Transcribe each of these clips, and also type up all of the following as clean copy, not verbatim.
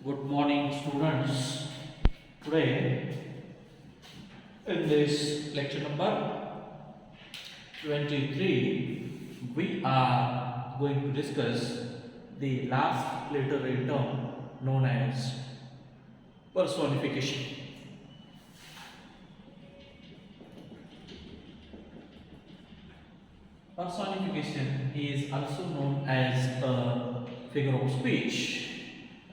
Good morning, students. Today, in this lecture number 23, we are going to discuss the last literary term known as personification. Personification is also known as a figure of speech,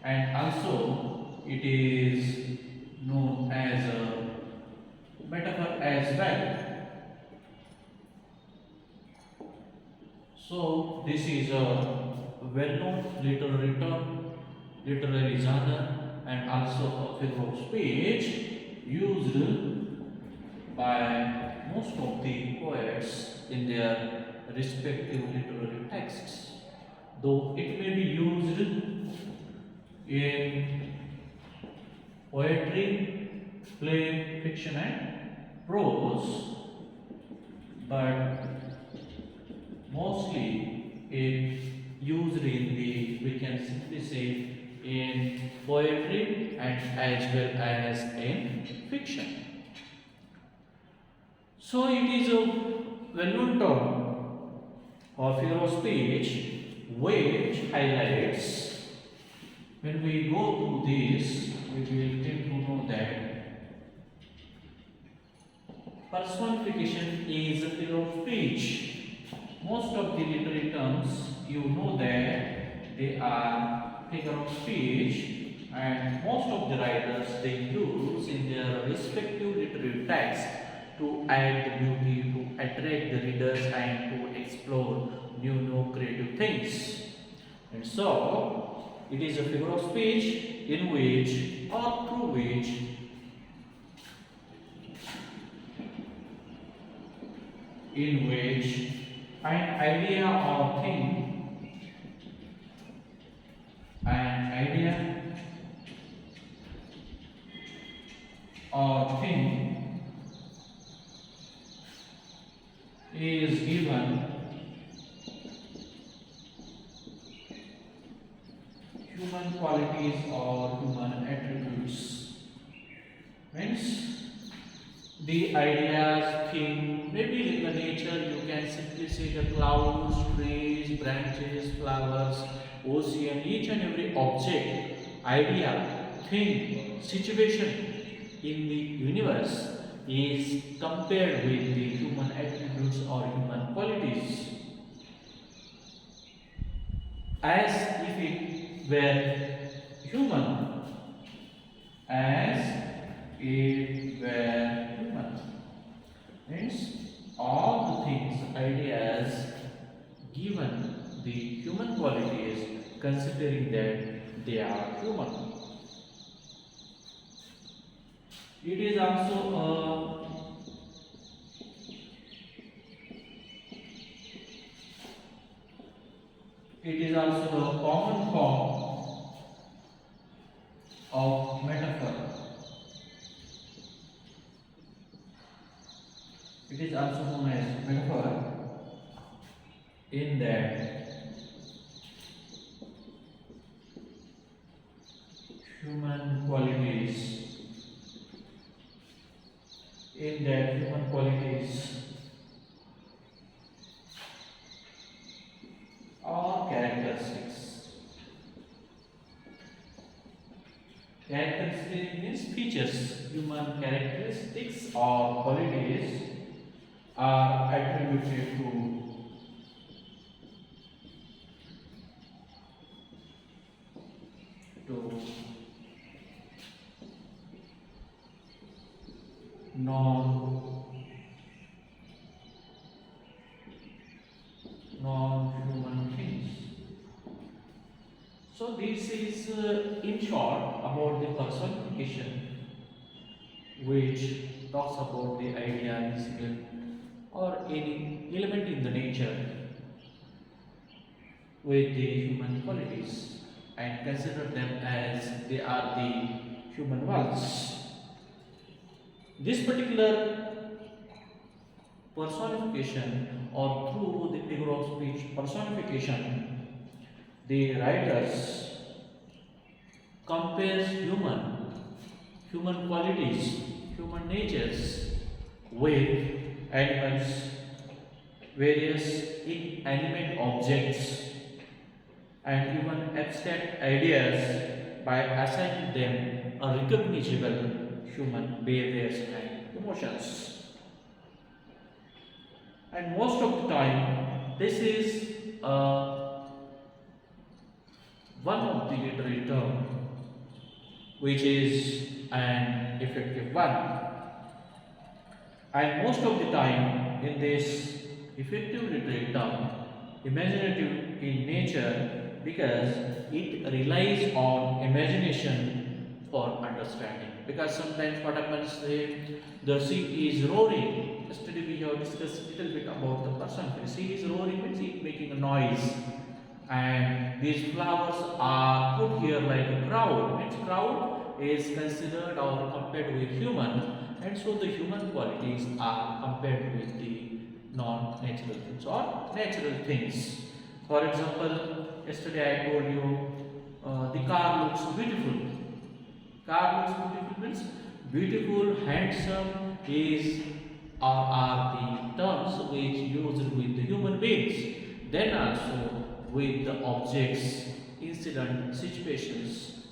and also it is known as a metaphor as well. So this is a well-known literary term, literary genre, and also a figure of speech used by most of the poets in their respective literary texts. Though it may be used in poetry, play, fiction, and prose, but mostly it used in the, we can simply say, in poetry and as well as in fiction. So it is a well-known term or figure of speech which highlights, when we go through this, we will get to know that personification is a figure of speech. Most of the literary terms, you know that they are figure of speech, and most of the writers they use in their respective literary texts to add the beauty, to attract the readers, and to explore new creative things. And so, it is a figure of speech in which or through which an idea or thing, an idea or thing is given human qualities or human attributes. Means the ideas, thing, maybe in the nature you can simply say the clouds, trees, branches, flowers, ocean, each and every object, idea, thing, situation in the universe is compared with the human attributes or human qualities, as if it were human, as if were human. Means all the things, ideas given the human qualities, considering that they are human. It is also a common form of metaphor. It is also known as metaphor in that human qualities, or characteristics. Characteristics means features. Human characteristics or qualities are attributed to non-human things. So this is in short about the personification, which talks about the idea, incident, or any element in the nature with the human qualities, and consider them as they are the human worlds. This particular personification, or through the figure of speech personification, the writers compares human qualities, human natures with animals, various inanimate objects, and even abstract ideas by assigning them a recognizable human behaviors and emotions. And most of the time, this is one of the literary term which is an effective one. And most of the time, in this effective literary term, imaginative in nature because it relies on imagination for understanding. Because sometimes what happens, the sea is roaring. Yesterday we have discussed a little bit about the person. The sea is roaring means it making a noise, and these flowers are put here like a crowd. Means crowd is considered or compared with human, and so the human qualities are compared with the non-natural things or natural things. For example, yesterday I told you the car looks beautiful. Car looks beautiful means beautiful, handsome is or are the terms which used with the human beings. Then also with the objects, incident, situations,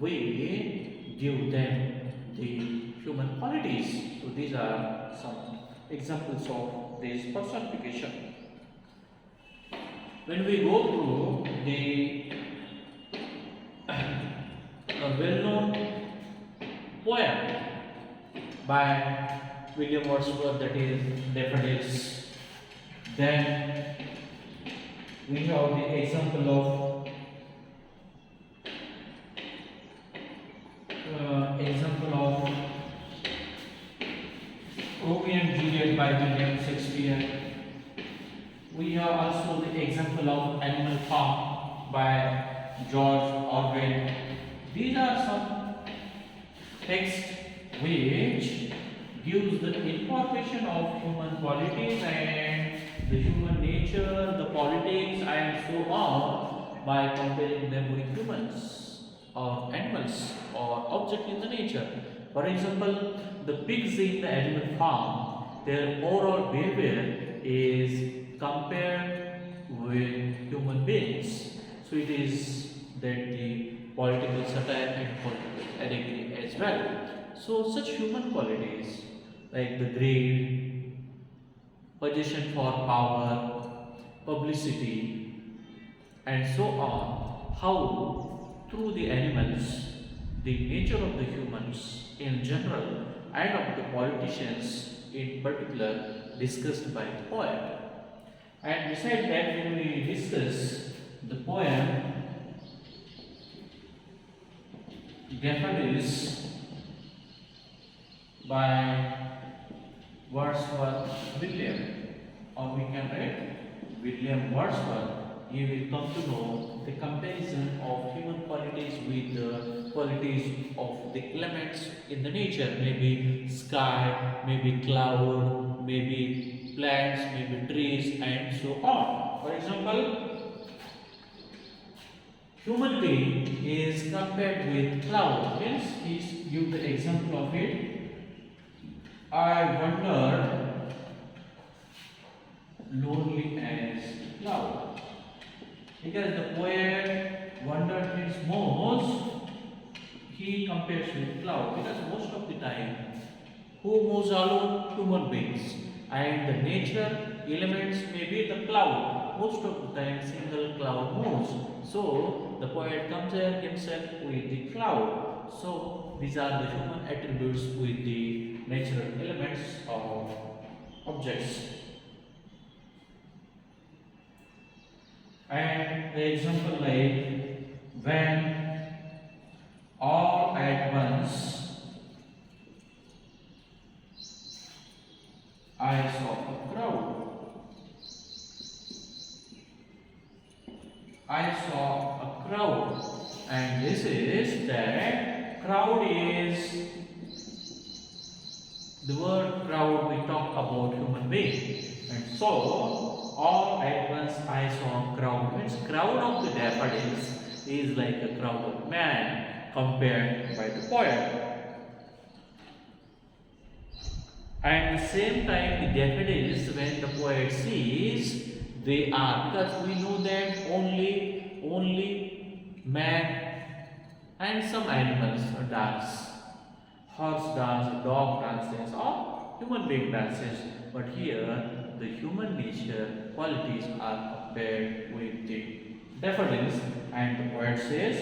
we give them the human qualities. So these are some examples of this personification. When we go through the well-known poem by William Wordsworth, that is Daffodils, then we have the example of Romeo and Juliet by William Shakespeare. We have also the example of Animal Farm by George Orwell. These are some texts which gives the information of human qualities and the human nature, the politics and so on by comparing them with humans or animals or objects in the nature. For example, the pigs in the animal farm, their overall behavior is compared with human beings. So it is that the political satire and political allegory as well. So such human qualities like the greed, position for power, publicity, and so on, how through the animals, the nature of the humans in general and of the politicians in particular discussed by the poet. And besides that, when we discuss the poem Daffodils by Wordsworth William, or we can write William Wordsworth, you will come to know the comparison of human qualities with the qualities of the elements in the nature, maybe sky, maybe cloud, maybe plants, maybe trees, and so on. For example, human being is compared with cloud. Means he give the example of it. I wondered, lonely as cloud. Because the poet wondered means most, he compares with cloud. Because most of the time, who moves alone? Human beings. And the nature elements may be the cloud. Most of the time, single cloud moves. So the poet compares himself with the cloud. So these are the human attributes with the natural elements of objects. And the example like when all at once I saw a crowd. I saw a crowd, and this is that crowd is the word crowd we talk about human being, and so all at once I saw a crowd means crowd of the daffodils is like a crowd of man compared by the poet. And the same time the daffodils, when the poet sees, they are, because we know that only man and some animals dance. Horse dance, dog dances, or human being dances. But here the human nature qualities are compared with the daffodils, and the poet says,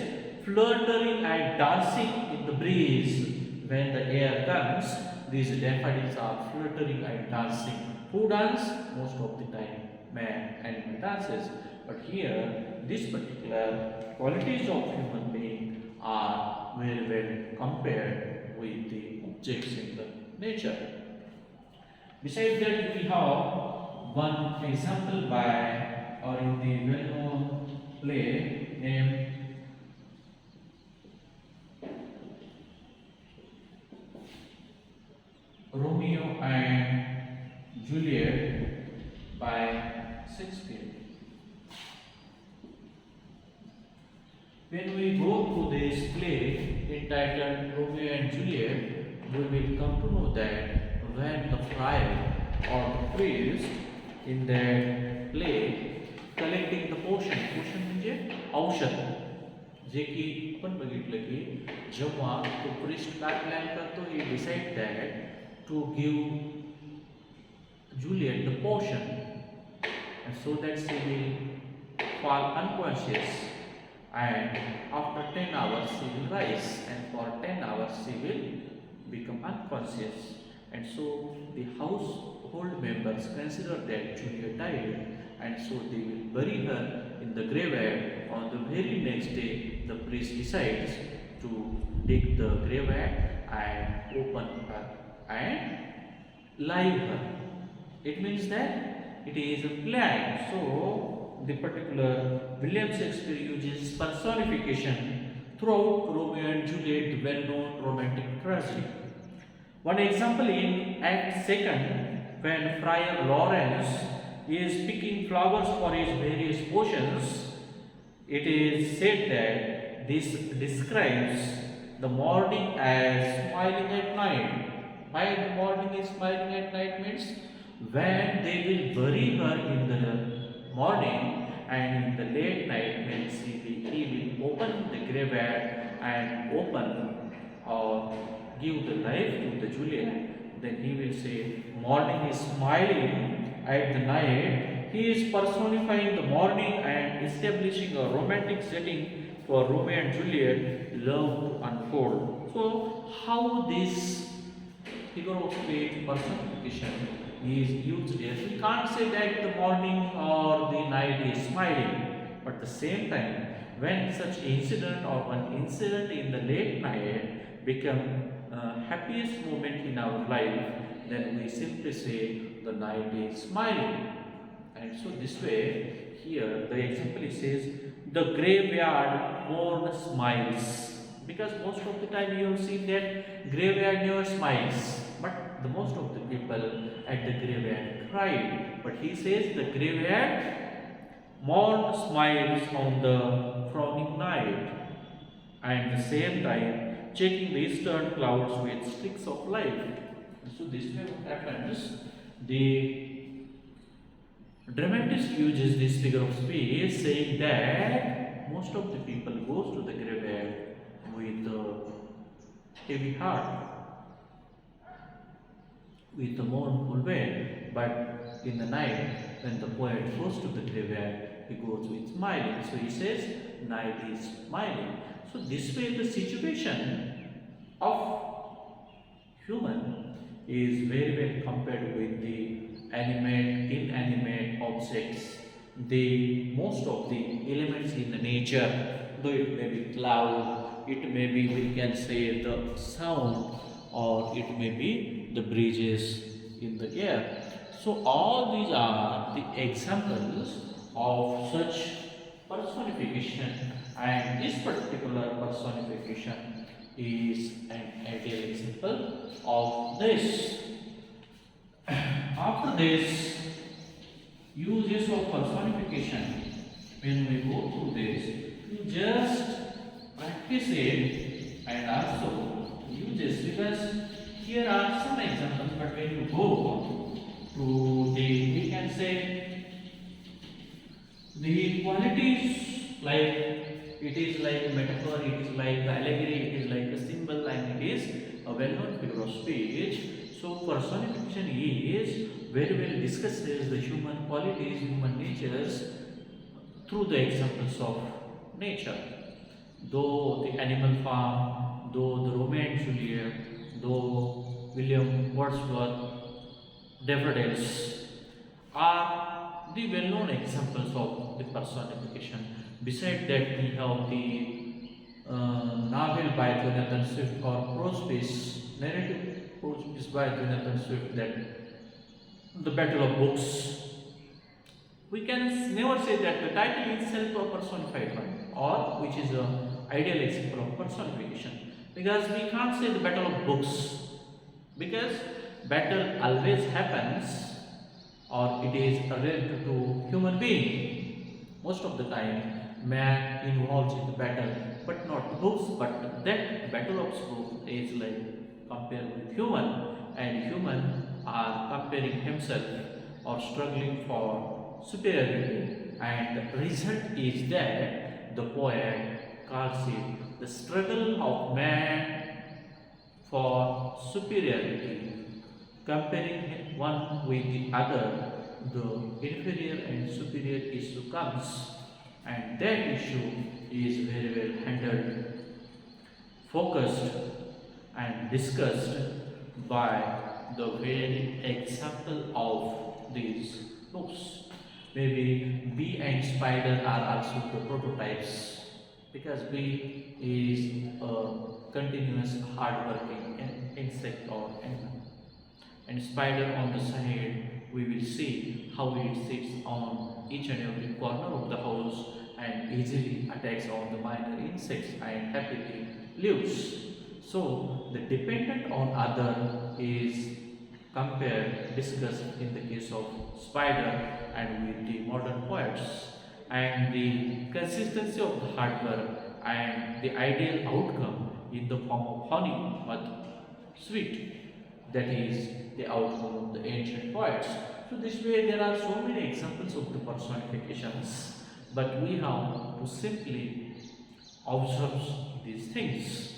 fluttering and dancing in the breeze. When the air comes, these daffodils are fluttering and dancing. Who dance? Most of the time, man, animal dances. But here, this particular qualities of human being are very well compared with the objects in the nature. Besides that, we have one example by, or in the well-known play named Romeo and Juliet by Shakespeare. When we go through this play entitled Romeo and Juliet, we will come to know that when the friar or the priest in that play collecting the potion म्हणजे औषध, जे की आपण बघितलं की जेव्हा तो priest काय plan करतो, he decide that to give Juliet the potion, and so that she will fall unconscious, and after 10 hours she will rise, and for 10 hours she will become unconscious. And so the household members consider that Juliet died, and so they will bury her in the graveyard. On the very next day, the priest decides to dig the graveyard and open her and live her. It means that it is a plan. So the particular William Shakespeare uses personification throughout Romeo and Juliet, the well-known romantic tragedy. One example in Act 2, when Friar Lawrence is picking flowers for his various potions, it is said that this describes the morning as smiling at night. Why the morning is smiling at night means when they will bury her in the morning, and in the late night when he will open the graveyard and open or give the life to the Juliet, then he will say morning is smiling at the night. He is personifying the morning and establishing a romantic setting for Romeo and Juliet love to unfold. So how this figure of speech personification is used here? We can't say that the morning or the night is smiling, but at the same time when such incident or one incident in the late night become happiest moment in our life, then we simply say the night is smiling. And so this way, here the example says the graveyard mourn smiles, because most of the time you have seen that graveyard never smiles, but the most of the people at the graveyard cry. But he says the graveyard mourn smiles on the frowning night, and at the same time checking the eastern clouds with sticks of light. So this way what happens, the dramatist uses this figure of speech saying that most of the people goes to the graveyard with a heavy heart, with a mournful way, but in the night when the poet goes to the graveyard, he goes with smiling. So he says night is smiling. So this way the situation of human is very well compared with the animate, inanimate objects. The most of the elements in the nature, though it may be cloud, it may be, we can say, the sound, or it may be the breezes in the air. So all these are the examples of such personification, and this particular personification is an ideal example of this. After this, uses of personification, when we go through this, you just practice it and also uses, because here are some examples, but when you go to the, we can say, the qualities, like it is like metaphor, it is like allegory, it is like a symbol, and it is a well-known figure of speech. So personification is very well discusses the human qualities, human natures through the examples of nature. Though the animal farm, though the Romeo and Juliet, though William Wordsworth, daffodils are the well-known examples of the personification. Besides that, we have the novel by Jonathan Swift, or prose piece, narrative prose piece by Jonathan Swift, that the Battle of Books. We can never say that the title itself a personified one, or which is a ideal example of personification, because we can't say the Battle of Books, because battle always happens, or it is related to human being. Most of the time man involves in the battle, but not books. But that battle of books is like compared with human, and human are comparing himself or struggling for superiority, and the result is that the poet calls it the struggle of man for superiority, comparing one with the other. The inferior and superior issue comes, and that issue is very well handled, focused, and discussed by the very example of these books. Maybe bee and spider are also the prototypes, because bee is a continuous hard-working insect or animal, and spider on the side, we will see how it sits on each and every corner of the house and easily attacks on the minor insects and happily lives. So the dependent on other is compared, discussed in the case of spider and with the modern poets, and the consistency of the hard work and the ideal outcome in the form of honey or sweet, that is the outcome of the ancient poets. So this way there are so many examples of the personifications, but we have to simply observe these things,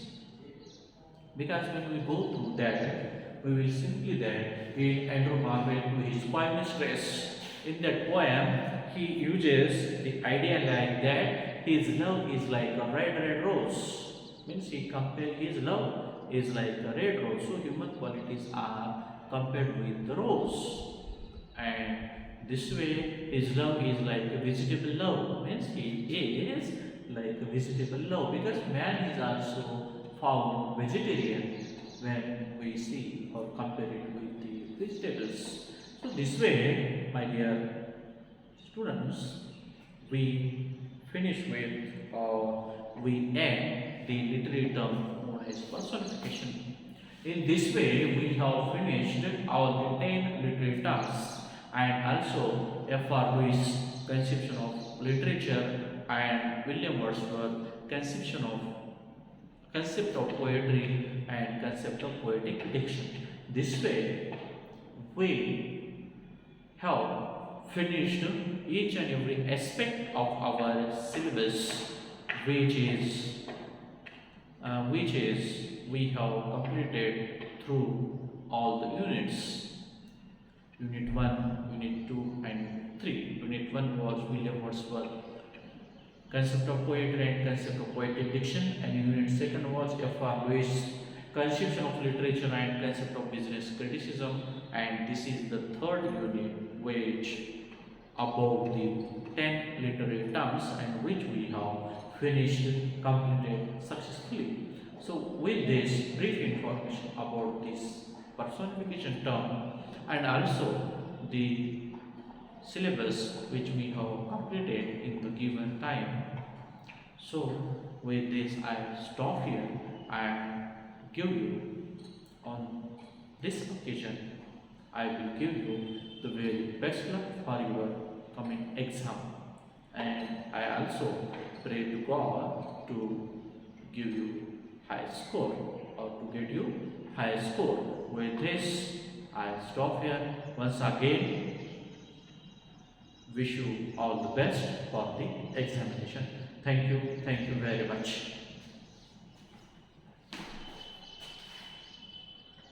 because when we go through that, we will simply that in Andrew Marvell to his poem Stress. In that poem, he uses the idea like that his love is like a red rose. Means he compare his love is like a red rose. So human qualities are compared with the rose, and this way his love is like a vegetable love. Means he is like a vegetable love, because man is also found vegetarian when we see or compare it with the vegetables. So this way, my dear students, we finish with, or we end the literary term known as personification. In this way, we have finished our 10 literary terms, and also F.R. Lewis' conception of literature and William Wordsworth concept of poetry and concept of poetic diction. This way, we have finished each and every aspect of our syllabus, which is we have completed through all the units. Unit 1, Unit 2 and 3. Unit 1 was William Wordsworth, concept of poetry and concept of poetic diction, and unit 2 was F.R. Lewis, conception of literature and concept of business criticism, and this is the third unit, which about the 10 literary terms, and which we have finished, completed successfully. So with this brief information about this personification term, and also the syllabus which we have completed in the given time. So with this I stop here and give you, on this occasion I will give you the very best luck for your coming exam, and I also pray to God to give you high score or to get you high score. With this, I stop here. Once again, wish you all the best for the examination. Thank you very much.